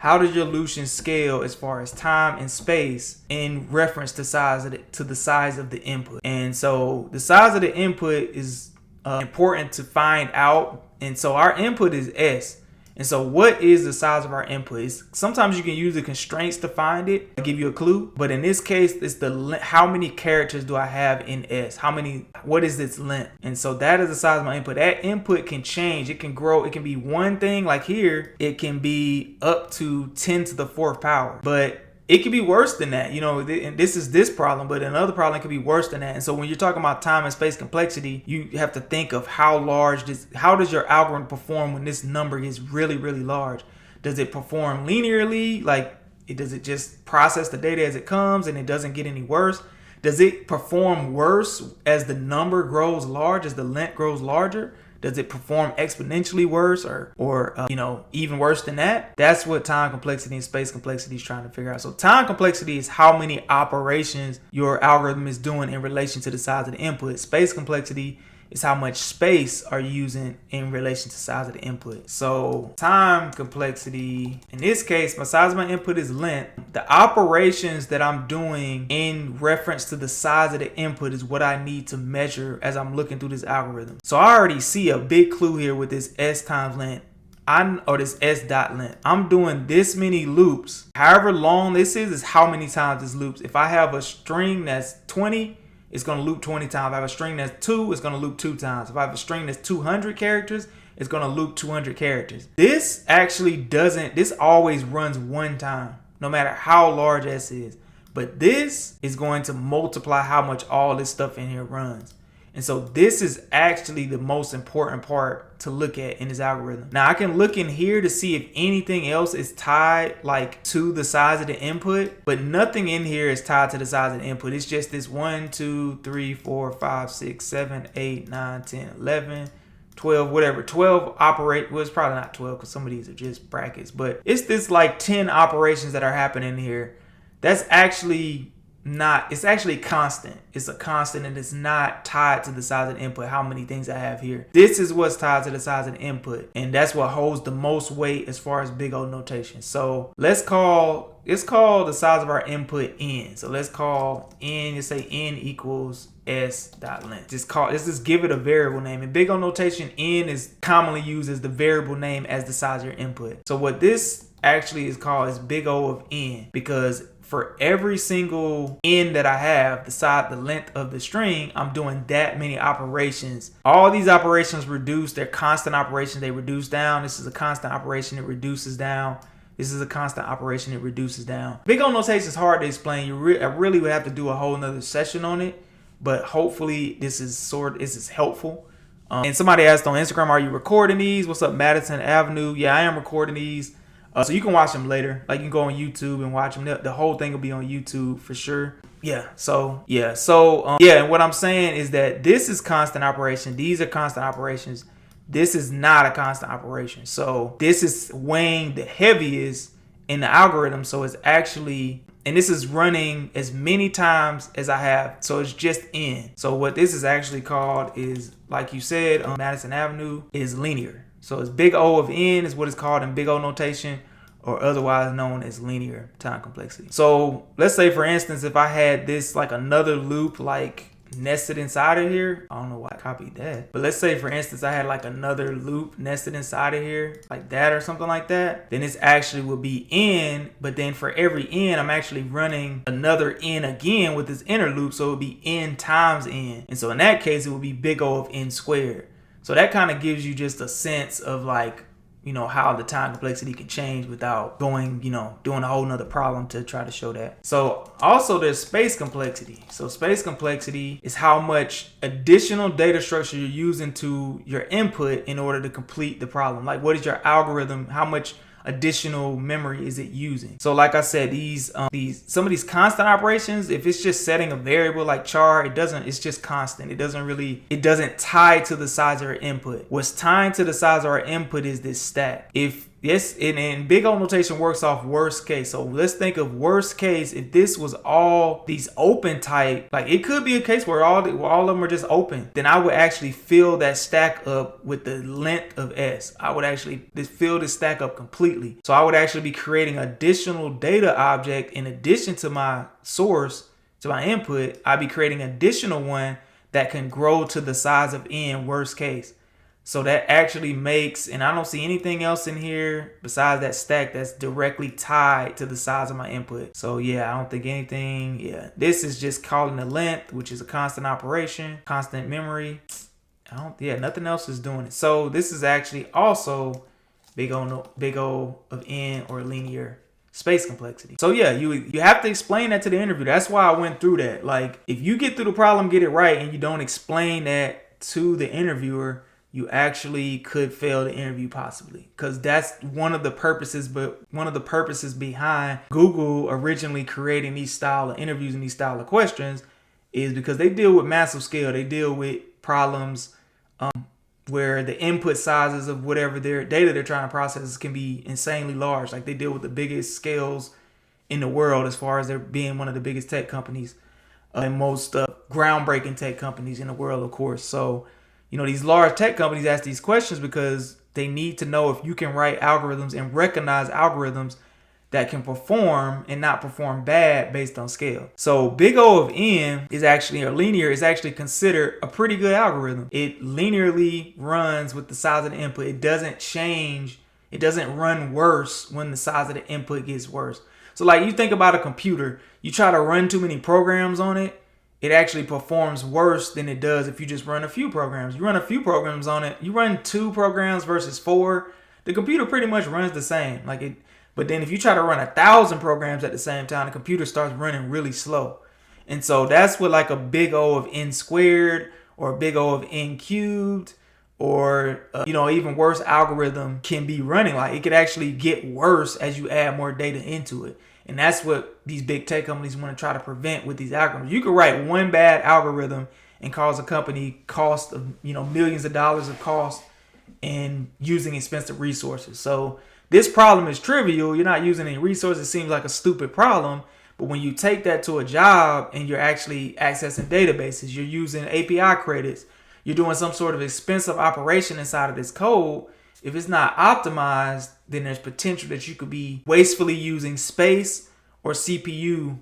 how does your solution scale as far as time and space in reference to the size of the input? And so the size of the input is important to find out. And so our input is S. And so what is the size of our input? Sometimes you can use the constraints to find it, to give you a clue. But in this case, it's how many characters do I have in S? What is its length? And so that is the size of my input. That input can change. It can grow. It can be one thing, like here, it can be up to 10 to the 4th power. But it could be worse than that, and this is this problem, but another problem could be worse than that. And so when you're talking about time and space complexity, you have to think of how does your algorithm perform when this number is really, really large? Does it perform linearly? Does it just process the data as it comes and it doesn't get any worse? Does it perform worse as the number grows large, as the length grows larger? Does it perform exponentially worse or even worse than that? That's what time complexity and space complexity is trying to figure out. So time complexity is how many operations your algorithm is doing in relation to the size of the input. Space complexity is how much space are you using in relation to the size of the input. So time complexity, in this case, my size of my input is length. The operations that I'm doing in reference to the size of the input is what I need to measure as I'm looking through this algorithm. So I already see a big clue here with this S times length. Or this S dot length. I'm doing this many loops. However long this is how many times this loops. If I have a string that's 20, it's going to loop 20 times. If I have a string that's 2, it's going to loop 2 times. If I have a string that's 200 characters, it's going to loop 200 characters. This always runs one time, no matter how large S is. But this is going to multiply how much all this stuff in here runs. And so this is actually the most important part to look at in this algorithm. Now I can look in here to see if anything else is tied to the size of the input, but nothing in here is tied to the size of the input. It's just this 1, 2, 3, 4, 5, 6, 7, 8, 9, 10, 11, 12, whatever. 12 operate. Well, it's probably not 12 because some of these are just brackets, but it's this 10 operations that are happening here. That's actually it's actually constant. It's a constant and it's not tied to the size of the input, how many things I have here. This is what's tied to the size of the input, and that's what holds the most weight as far as big O notation. So let's call the size of our input N. So let's call N, let's say N equals S dot length. Let's just give it a variable name. In big O notation, N is commonly used as the variable name as the size of your input. So what this actually is called is big O of N, because for every single N that I have, the length of the string, I'm doing that many operations. All these operations reduce, they're constant operations, they reduce down. This is a constant operation, it reduces down. This is a constant operation, it reduces down. Big O notation is hard to explain. I really would have to do a whole nother session on it, but hopefully this is helpful. And somebody asked on Instagram, are you recording these? What's up, Madison Avenue? Yeah, I am recording these. So you can watch them later. You can go on YouTube and watch them. The whole thing will be on YouTube for sure. And what I'm saying is that this is constant operation. These are constant operations. This is not a constant operation. So this is weighing the heaviest in the algorithm. So it's actually, and this is running as many times as I have. So it's just N. So what this is actually called is, like you said, on Madison Avenue, is linear. So it's big O of N is what it's called in big O notation, or otherwise known as linear time complexity. So let's say, for instance, if I had this another loop nested inside of here. I don't know why I copied that. But let's say, for instance, I had another loop nested inside of here, like that or something like that. Then this actually would be N, but then for every N, I'm actually running another N again with this inner loop. So it would be N times N. And so in that case, it would be big O of N squared. So that kind of gives you just a sense of how the time complexity can change without doing a whole nother problem to try to show that. So also there's space complexity. So space complexity is how much additional data structure you're using to your input in order to complete the problem. What is your algorithm? How much additional memory is it using? So like I said, some of these constant operations, if it's just setting a variable like char, it's just constant. It doesn't tie to the size of our input. What's tying to the size of our input is this stat. If Yes, and big O notation works off worst case. So let's think of worst case. If this was all these open type, like it could be a case where all of them are just open, then I would actually fill that stack up with the length of S. I would actually just fill this stack up completely. So I would actually be creating additional data object in addition to my source, to my input. I'd be creating additional one that can grow to the size of N worst case. So that actually makes, and I don't see anything else in here besides that stack that's directly tied to the size of my input. So yeah, I don't think anything, yeah. This is just calling the length, which is a constant operation, constant memory. Nothing else is doing it. So this is actually also big O of N, or linear space complexity. So yeah, you have to explain that to the interviewer. That's why I went through that. Like if you get through the problem, get it right, and you don't explain that to the interviewer, you actually could fail the interview possibly, because that's one of the purposes behind Google originally creating these style of interviews and these style of questions, is because they deal with massive scale. They deal with problems where the input sizes of whatever their data they're trying to process can be insanely large. Like they deal with the biggest scales in the world as far as they're being one of the biggest tech companies and most groundbreaking tech companies in the world, of course. So these large tech companies ask these questions because they need to know if you can write algorithms and recognize algorithms that can perform and not perform bad based on scale. So big O of N is actually, or linear, is actually considered a pretty good algorithm. It linearly runs with the size of the input. It doesn't change. It doesn't run worse when the size of the input gets worse. So like you think about a computer, you try to run too many programs on it, it actually performs worse than it does if you just run a few programs. You run a few programs on it, you run 2 programs versus 4, the computer pretty much runs the same. But then if you try to run 1,000 programs at the same time, the computer starts running really slow. And so that's what like a big O of N squared or a big O of N cubed or even worse algorithm can be running. Like it could actually get worse as you add more data into it. And that's what these big tech companies want to try to prevent with these algorithms. You could write one bad algorithm and cause a company cost of millions of dollars of cost and using expensive resources. So this problem is trivial. You're not using any resources. It seems like a stupid problem. But when you take that to a job and you're actually accessing databases, you're using API credits, you're doing some sort of expensive operation inside of this code, if it's not optimized, then there's potential that you could be wastefully using space or CPU,